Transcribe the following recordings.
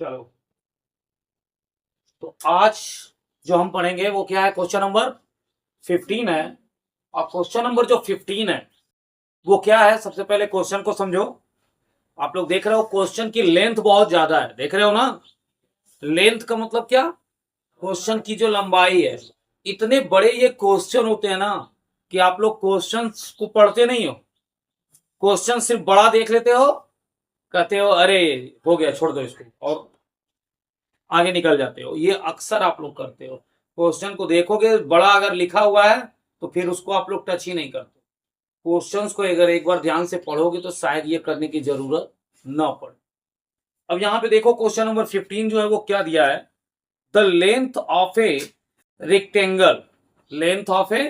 चलो, तो आज जो हम पढ़ेंगे वो क्या है, क्वेश्चन नंबर 15 है। और क्वेश्चन नंबर जो 15 है वो क्या है, सबसे पहले क्वेश्चन को समझो। आप लोग देख रहे हो क्वेश्चन की लेंथ बहुत ज्यादा है, देख रहे हो ना। लेंथ का मतलब क्या, क्वेश्चन की जो लंबाई है। इतने बड़े ये क्वेश्चन होते हैं ना कि आप लोग क्वेश्चन को पढ़ते नहीं हो, क्वेश्चन सिर्फ बड़ा देख लेते हो, कहते हो अरे हो गया छोड़ दो इसको, और आगे निकल जाते हो। ये अक्सर आप लोग करते हो, क्वेश्चन को देखोगे बड़ा अगर लिखा हुआ है तो फिर उसको आप लोग टच ही नहीं करते। क्वेश्चंस को अगर एक बार ध्यान से पढ़ोगे तो शायद ये करने की जरूरत ना पड़े। अब यहां पे देखो क्वेश्चन नंबर 15 जो है वो क्या दिया है, the length of a rectangle, length of a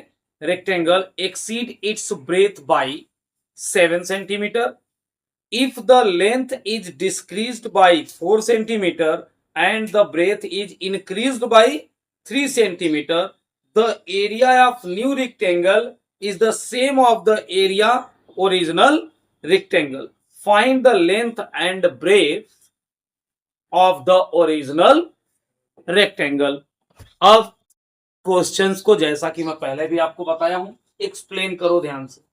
rectangle exceed it's breath by 7 centimetre if the length is decreased by 4 centimeter and the breadth is increased by 3 centimeter, the area of new rectangle is the same of the area original rectangle. Find the length and breadth of the original rectangle. अब questions को जैसा कि मैं पहले भी आपको बताया हूं, एक्सप्लेन करो ध्यान से।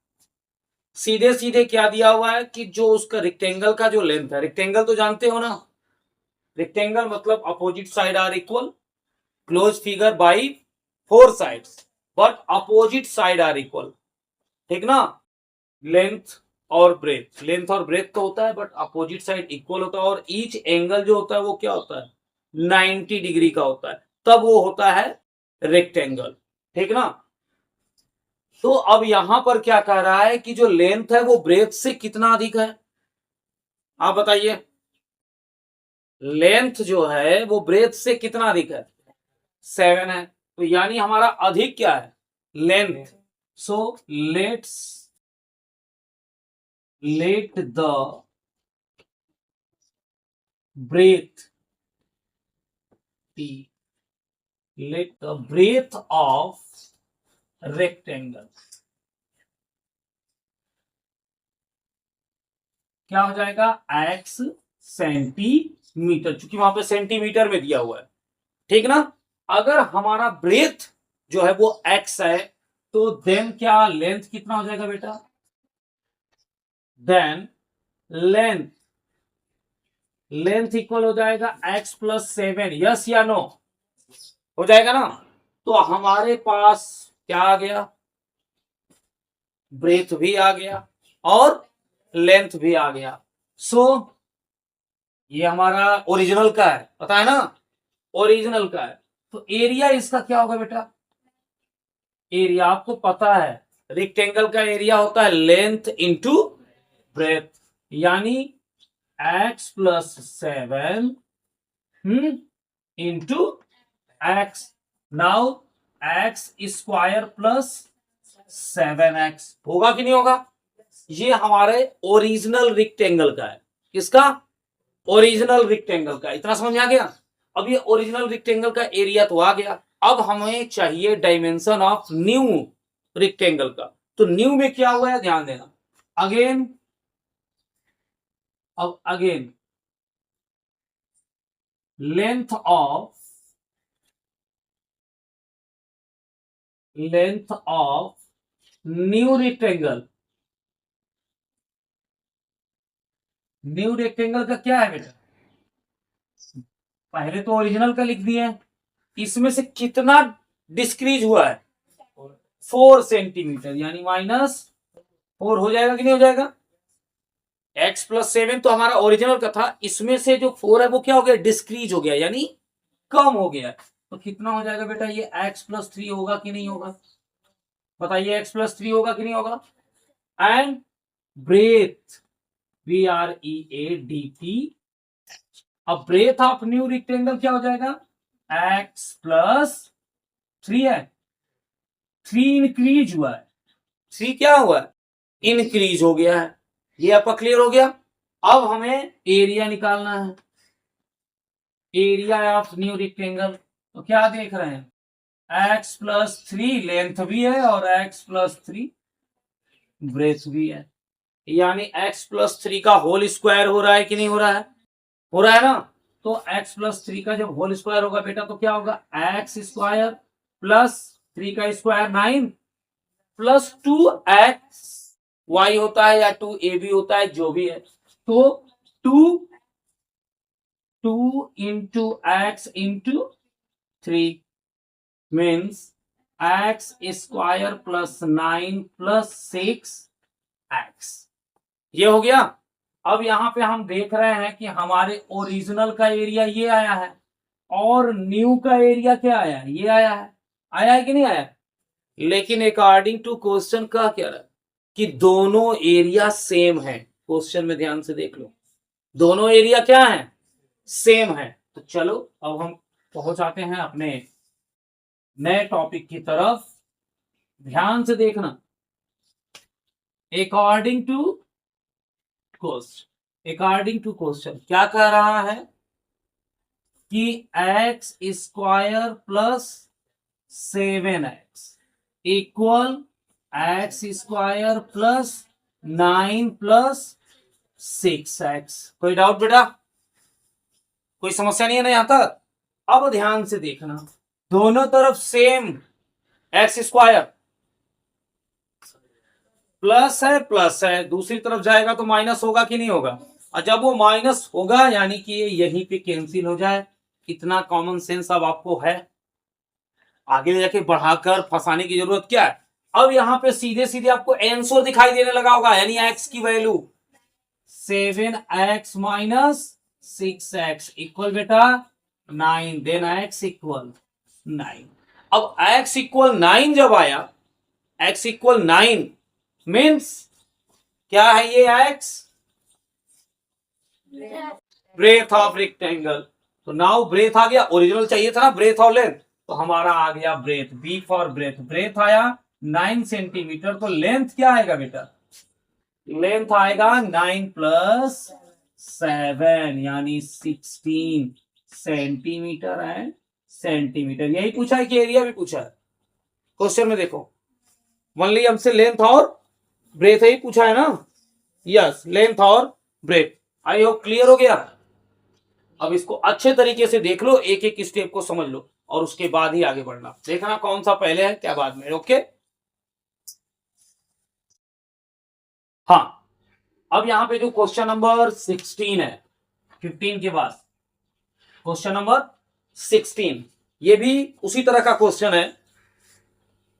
सीधे सीधे क्या दिया हुआ है कि जो उसका रेक्टेंगल का जो लेंथ है, रेक्टेंगल तो जानते हो ना, रेक्टेंगल मतलब opposite side are equal, close figure by 4 sides, but opposite side are equal, ठीक ना। लेंथ और ब्रेथ, लेंथ और ब्रेथ तो होता है बट अपोजिट साइड इक्वल होता है, और ईच एंगल जो होता है वो क्या होता है, 90 डिग्री का होता है, तब वो होता है रेक्टेंगल, ठीक ना। तो अब यहां पर क्या कह रहा है कि जो लेंथ है वो ब्रेथ से कितना अधिक है, आप बताइए। लेंथ जो है वो ब्रेथ से कितना अधिक है, 7 है, तो यानी हमारा अधिक क्या है, length. So let's let the breadth be, let the breadth of rectangle क्या हो जाएगा, x सेंटीमीटर, क्योंकि वहां पे सेंटीमीटर में दिया हुआ है, ठीक ना। अगर हमारा ब्रेथ जो है वो x है तो देन क्या लेंथ कितना हो जाएगा बेटा, देन लेंथ, लेंथ इक्वल हो जाएगा x प्लस 7, यस या नो, हो जाएगा ना। तो हमारे पास क्या आ गया, ब्रेथ भी आ गया और लेंथ भी आ गया। सो ये हमारा ओरिजिनल का है, पता है ना, ओरिजिनल का है। तो एरिया इसका क्या होगा बेटा, एरिया आपको पता है, रेक्टेंगल का एरिया होता है लेंथ इंटू ब्रेथ, यानी x plus 7 into x. Now x square plus 7x होगा कि नहीं होगा, ये हमारे ओरिजिनल रेक्टेंगल का है, किसका, ओरिजिनल रेक्टेंगल का। इतना समझ में आ गया। अब ये ओरिजिनल रेक्टेंगल का एरिया तो आ गया, अब हमें चाहिए डायमेंशन ऑफ न्यू रेक्टेंगल का। तो न्यू में क्या हुआ है ध्यान देना, अगेन, अब again length of new rectangle, new rectangle का क्या है बेटा, पहले तो ओरिजिनल का लिख दिए, इसमें से कितना डिस्क्रीज हुआ है, 4 सेंटीमीटर, यानी -4 हो जाएगा कि नहीं हो जाएगा। x प्लस 7 तो हमारा ओरिजिनल का था, इसमें से जो 4 है वो क्या हो गया, डिस्क्रीज हो गया, यानी कम हो गया। तो कितना हो जाएगा बेटा, ये x प्लस 3 होगा कि नहीं होगा, बताइए x प्लस 3 होगा कि नहीं होगा। एंड ब्रेथ, BREADT, अब ब्रेथ ऑफ न्यू रेक्टेंगल क्या हो जाएगा, x प्लस 3 है, 3 इंक्रीज हुआ है, 3 क्या हुआ है, इंक्रीज हो गया है। ये आपका क्लियर हो गया। अब हमें एरिया निकालना है, एरिया ऑफ न्यू रेक्टेंगल। तो क्या देख रहे हैं, x प्लस 3 लेंथ भी है और x प्लस 3 ब्रेथ भी है, यानी x प्लस 3 का होल स्क्वायर हो रहा है कि नहीं हो रहा है, हो रहा है ना। तो x प्लस 3 का जब होल स्क्वायर होगा बेटा तो क्या होगा, एक्स स्क्वायर प्लस 3 का स्क्वायर 9 प्लस 2x y होता है या 2ab होता है, जो भी है, तो 2 into x into 3 means x square plus 9 plus 6x। ये हो गया। अब यहां पे हम देख रहे हैं कि हमारे ओरिजिनल का एरिया ये आया है और न्यू का एरिया क्या आया है, ये आया है कि नहीं आया। लेकिन अकॉर्डिंग टू क्वेश्चन का क्या रहा कि दोनों एरिया सेम है। क्वेश्चन में ध्यान से देख लो, दोनों एरिया क्या है, सेम है। तो चलो अब हम पहुंच आते हैं अपने नए टॉपिक की तरफ। ध्यान से देखना, अकॉर्डिंग टू क्वेश्चन क्या कह रहा है कि x square plus 7x equal x square plus 9 plus 6x। कोई डाउट बेटा, कोई समस्या नहीं है ना यहां तक। अब ध्यान से देखना, दोनों तरफ सेम एक्स स्क्वायर प्लस है, दूसरी तरफ जाएगा तो माइनस होगा कि नहीं होगा। और जब वो माइनस होगा यानी कि ये यहीं पे कैंसिल हो जाए। इतना कॉमन सेंस अब आपको है, आगे जाके बढ़ाकर फंसाने की जरूरत क्या है। अब यहां पे सीधे सीधे आपको आंसर दिखाई देने लगा होगा, यानी एक्स की value 7x minus 6x equal बेटा 9, देन x इक्वल 9। अब x इक्वल 9 जब आया, x इक्वल 9 मीन्स क्या है, ये x ब्रेथ ऑफ रेक्टेंगल। तो नाउ ब्रेथ आ गया, ओरिजिनल चाहिए था ना ब्रेथ और लेंथ, तो हमारा आ गया breadth, B for breadth. Breadth आया 9 सेंटीमीटर, तो लेंथ क्या आएगा बेटा, लेंथ आएगा 9 प्लस 7 यानी 16 सेंटीमीटर है। सेंटीमीटर यही पूछा है कि एरिया भी पूछा है क्वेश्चन में। देखो ओनली हमसे लेंथ और ब्रेथ ही पूछा है ना, यस लेंथ और ब्रेथ। आई होप क्लियर हो गया। अब इसको अच्छे तरीके से देख लो, एक एक स्टेप को समझ लो और उसके बाद ही आगे बढ़ना। देखना कौन सा पहले है क्या बाद में। ओके हाँ, अब यहां पे जो क्वेश्चन नंबर 16 है, 15 के बाद क्वेश्चन नंबर 16, ये भी उसी तरह का क्वेश्चन है,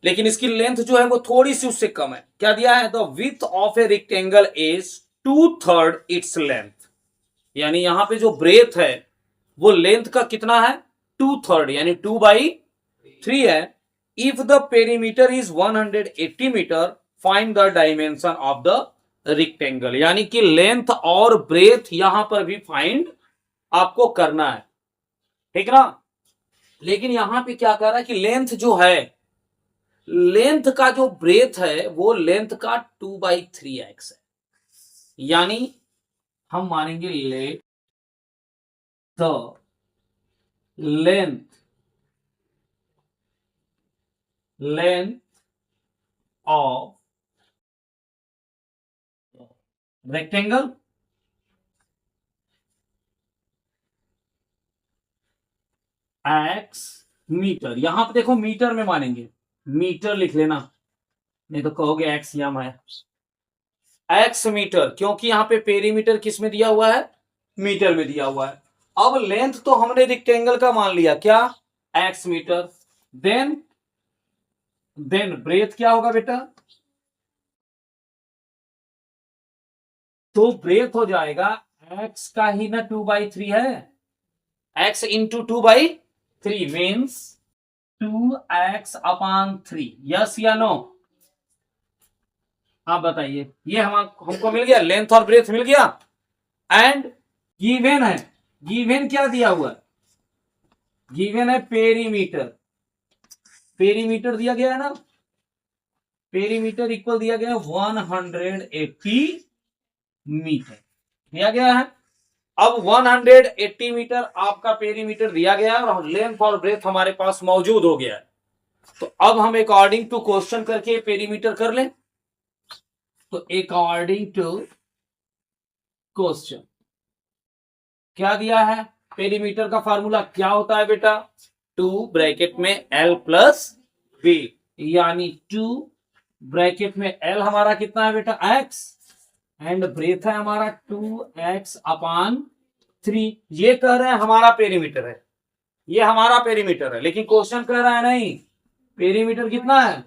लेकिन इसकी लेंथ जो है वो थोड़ी सी उससे कम है। क्या दिया है, the width of a rectangle is 2/3 its length. यानी यहां पे जो ब्रेथ है वो लेंथ का कितना है, 2/3 यानी 2/3 है। If the perimeter is 180 metre find the dimension of the rectangle. यानी कि लेंथ और ब्रेथ यहां पर भी फाइंड आपको करना है, ठीक ना। लेकिन यहां पे क्या कर रहा है कि लेंथ जो है, लेंथ का जो ब्रेथ है वो लेंथ का 2/3x है। यानी हम मानेंगे let the length of rectangle x metre. यहां पे देखो मीटर में मानेंगे, मीटर लिख लेना, नहीं तो कहोगे एक्स यम है, एक्स मीटर, क्योंकि यहां पे पेरीमीटर किस में दिया हुआ है, मीटर में दिया हुआ है। अब लेंथ तो हमने रेक्टेंगल का मान लिया क्या, एक्स मीटर। देन ब्रेथ क्या होगा बेटा, तो ब्रेथ हो जाएगा एक्स का ही ना 2/3 है, x into 2/3 means 2x/3। Yes या नो, आप बताइए। ये हमको मिल गया, लेंथ और ब्रेथ मिल गया। एंड गिवन है, गिवन क्या दिया हुआ है, गिवन है पेरीमीटर। पेरीमीटर दिया गया है ना, पेरीमीटर इक्वल दिया गया 180 मीटर दिया गया है। अब 180 मीटर आपका पेरीमीटर दिया गया है और लेंथ और ब्रेथ हमारे पास मौजूद हो गया है। तो अब हम अकॉर्डिंग टू क्वेश्चन करके पेरीमीटर कर लें। तो अकॉर्डिंग टू क्वेश्चन क्या दिया है, पेरीमीटर का फार्मूला क्या होता है बेटा, 2 ब्रैकेट में L प्लस बी, यानी 2 ब्रैकेट में L हमारा कितना है बेटा x, एंड ब्रेथ है हमारा 2x अपान 3। ये कह रहे हैं हमारा पेरीमीटर है, ये हमारा पेरीमीटर है, लेकिन क्वेश्चन कह रहा है नहीं, पेरीमीटर कितना है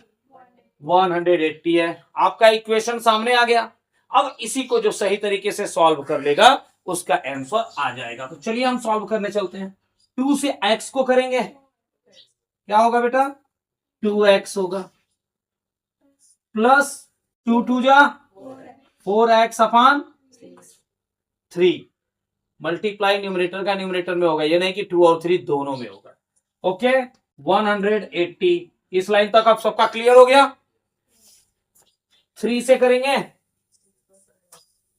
180 है। आपका इक्वेशन सामने आ गया। अब इसी को जो सही तरीके से सॉल्व कर लेगा उसका आंसर आ जाएगा। तो चलिए हम सॉल्व करने चलते हैं। 2 से x को करेंगे, क्या होगा बेटा 2x होगा, प्लस 2 2 जा 4x अपान 3, मल्टीप्लाई न्यूमरेटर का न्यूमरेटर में होगा, ये नहीं कि 2 और 3 दोनों में होगा। ओके 180। इस लाइन तक आप सबका क्लियर हो गया। 3 से करेंगे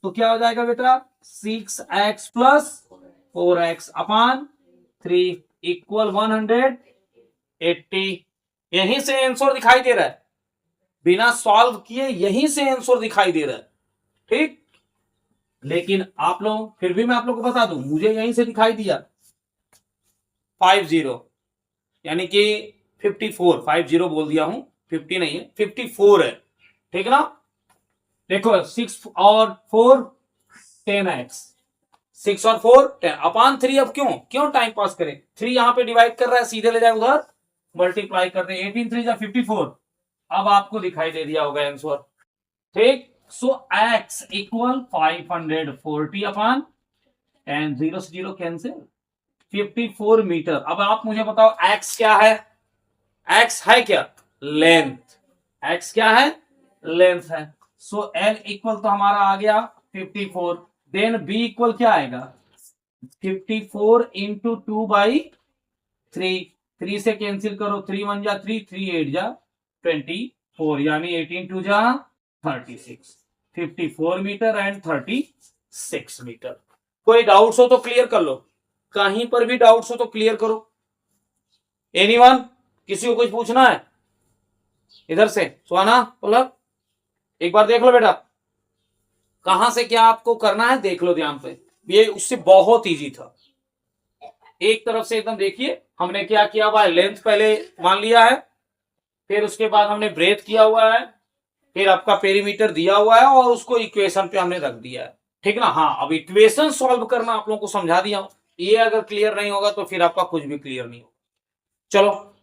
तो क्या हो जाएगा बेटा 6x प्लस 4x अपान 3 इक्वल 180। यहीं से आंसर दिखाई दे रहा है, बिना सॉल्व किए यहीं से आंसर दिखाई दे रहा है, ठीक। लेकिन आप लोग, फिर भी मैं आप लोग को बता दूं, मुझे यहीं से दिखाई दिया 50, यानी कि 54, 50 बोल दिया हूं, 50 नहीं है 54 है, ठीक ना। देखो 6 और 4 10x, 6 और 4 10 अपान 3। अब क्यों टाइम पास करें, 3 यहां पे डिवाइड कर रहा है, सीधे ले जाए उधर मल्टीप्लाई कर दे, 18 3 54। अब आपको दिखाई दे दिया होगा आंसर, ठीक। सो x इक्वल 540 अपान 10, 0 से 0 कैंसिल, 54 मीटर। अब आप मुझे बताओ x क्या है, x है क्या लेंथ, x क्या है लेंथ है। सो l इक्वल तो हमारा आ गया 54, देन b इक्वल क्या आएगा 54 इंटू 2/3, 3 से कैंसिल करो, 3 1 जा 3, 3 8 जा 24, यानी 18 2 जा 36, 54 मीटर एंड 36 मीटर। कोई डाउट्स हो तो क्लियर कर लो, कहीं पर भी डाउट्स हो तो क्लियर करो। एनीवन, किसी को कुछ पूछना है इधर से, सुहाना बोला एक बार देख लो बेटा, कहां से क्या आपको करना है देख लो ध्यान से, ये उससे बहुत इजी था। एक तरफ से एकदम देखिए, हमने क्या किया हुआ है, लेंथ पहले मान लिया है, फिर उसके बाद हमने ब्रेथ किया हुआ है, फिर आपका पेरीमीटर दिया हुआ है और उसको इक्वेशन पे हमने रख दिया है, ठीक ना। हाँ, अब इक्वेशन सॉल्व करना आप लोगों को समझा दिया हूं, ये अगर क्लियर नहीं होगा तो फिर आपका कुछ भी क्लियर नहीं होगा। चलो